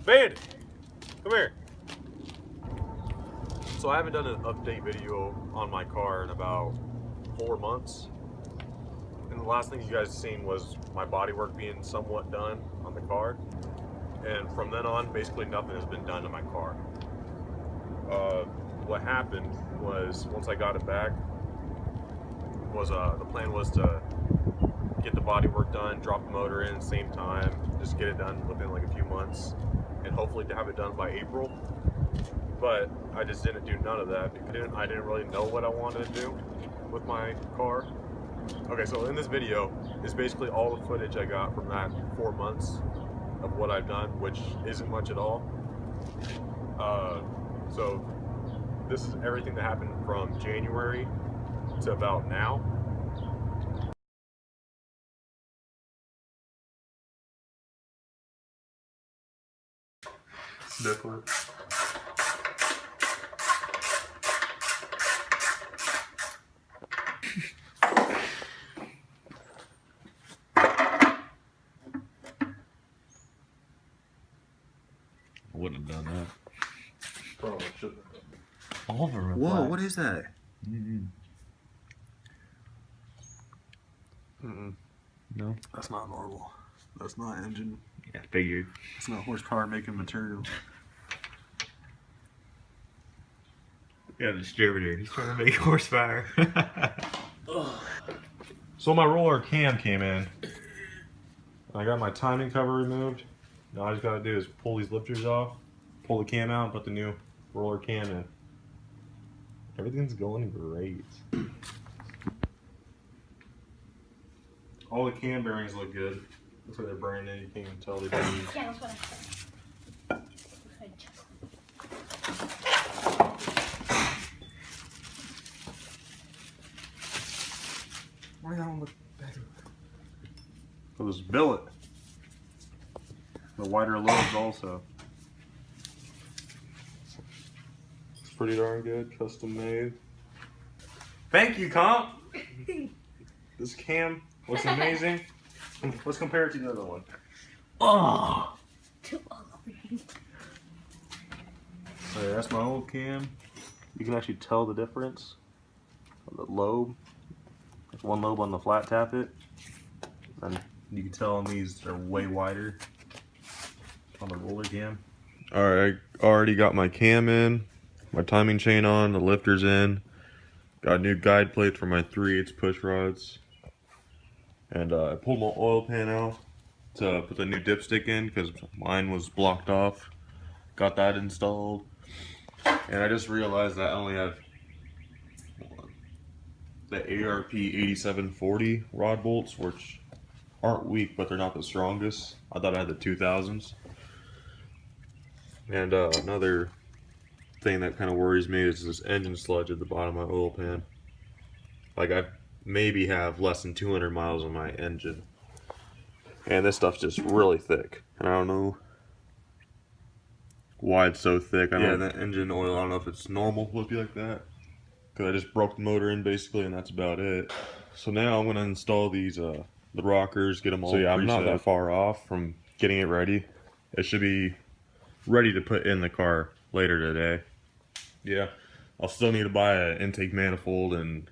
Bandit, come here. So I haven't done an update video on my car in about 4 months. And the last thing you guys seen was my bodywork being somewhat done on the car. And from then on, basically nothing has been done to my car. What happened was, once I got it back, was the plan was to get the bodywork done, drop the motor in at the same time, just get it done within like a few months, and hopefully to have it done by April. But I just didn't do none of that because I didn't really know what I wanted to do with my car. Okay, so in this video is basically all the footage I got from that 4 months of what I've done, which isn't much at all. So this is everything that happened from January to about now. Different. I wouldn't have done that. Probably shouldn't have done that. All of them are Whoa, black. what is that? No? That's not normal. That's not engine. Yeah, figured. It's not horsepower making material. Yeah, the distributor. He's trying to make horsepower. So my roller cam came in. I got my timing cover removed. Now all I just gotta do is pull these lifters off, pull the cam out, and put the new roller cam in. Everything's going great. All the cam bearings look good. Looks like they're brand new. You can't even tell they've been used. Yeah, that's what I said. Why that one look better? For this billet. The wider lobes also. It's pretty darn good, custom made. Thank you, comp. This cam looks amazing. Let's compare it to the other one. Oh! Too ugly. Okay, that's my old cam. You can actually tell the difference. The lobe. There's one lobe on the flat tappet. And you can tell on these are way wider on the roller cam. Alright, I already got my cam in, my timing chain on, the lifters in. Got a new guide plate for my 3/8 push rods. And I pulled my oil pan out to put the new dipstick in because mine was blocked off. Got that installed. And I just realized that I only have the ARP 8740 rod bolts, which aren't weak, but they're not the strongest. I thought I had the 2000s. And another thing that kind of worries me is this engine sludge at the bottom of my oil pan. Like I maybe have less than 200 miles on my engine. And this stuff's just really thick. And I don't know why it's so thick. Yeah, that engine oil, I don't know if it's normal to be like that. Because I just broke the motor in basically, and that's about it. So now I'm going to install these, the rockers, get them all preset. I'm not that far off from getting it ready. It should be ready to put in the car later today. Yeah, I'll still need to buy an intake manifold and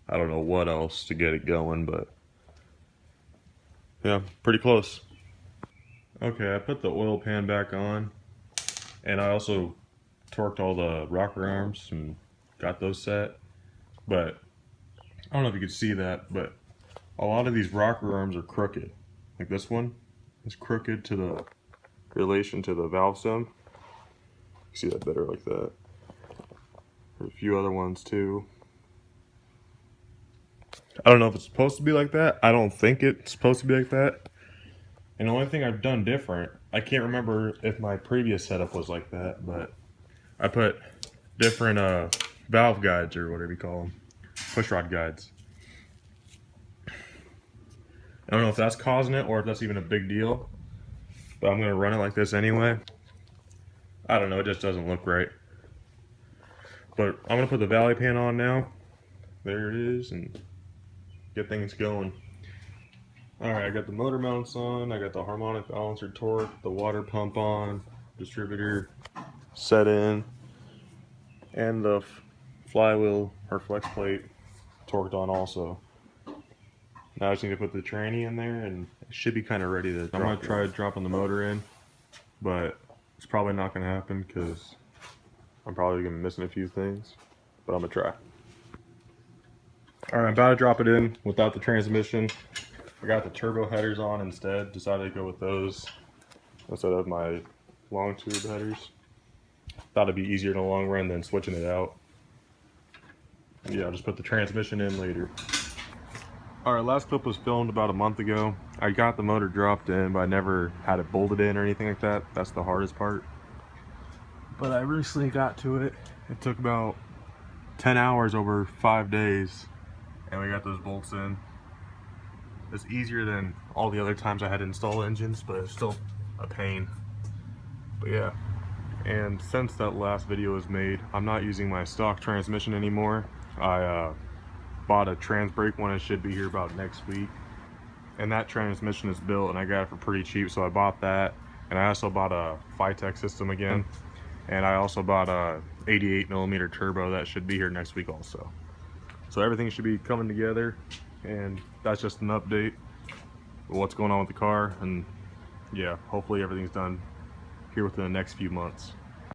I don't know what else to get it going, but yeah, pretty close. Okay, I put the oil pan back on, and I also torqued all the rocker arms and got those set. But I don't know if you could see that, but a lot of these rocker arms are crooked. Like this one is crooked to the relation to the valve stem. You see that better like that. There's a few other ones too. I don't know if it's supposed to be like that. I don't think it's supposed to be like that. And the only thing I've done different, I can't remember if my previous setup was like that, but I put different valve guides, or whatever you call them, push rod guides. I don't know if that's causing it or if that's even a big deal, but I'm going to run it like this anyway. I don't know, it just doesn't look right. But I'm going to put the valley pan on now. There it is, and get things going. Alright, I got the motor mounts on, I got the harmonic balancer torque, the water pump on, distributor set in, and the flywheel or flex plate torqued on also. Now I just need to put the tranny in there and it should be kind of ready to I'm going to try dropping the motor in, but it's probably not going to happen because I'm probably going to be missing a few things, but I'm going to try. Alright, I'm about to drop it in without the transmission. I got the turbo headers on instead, decided to go with those instead of my long tube headers. Thought it'd be easier in the long run than switching it out. Yeah, I'll just put the transmission in later. Alright, last clip was filmed about a month ago. I got the motor dropped in, but I never had it bolted in or anything like that. That's the hardest part. But I recently got to it. It took about 10 hours over 5 days. And we got those bolts in. It's easier than all the other times I had to install engines, but it's still a pain. But yeah. And since that last video was made, I'm not using my stock transmission anymore. I bought a trans brake one. It should be here about next week. And that transmission is built and I got it for pretty cheap, so I bought that. And I also bought a Phytech system again. And I also bought a 88mm turbo that should be here next week also. So everything should be coming together, and that's just an update of what's going on with the car. And yeah, hopefully everything's done here within the next few months.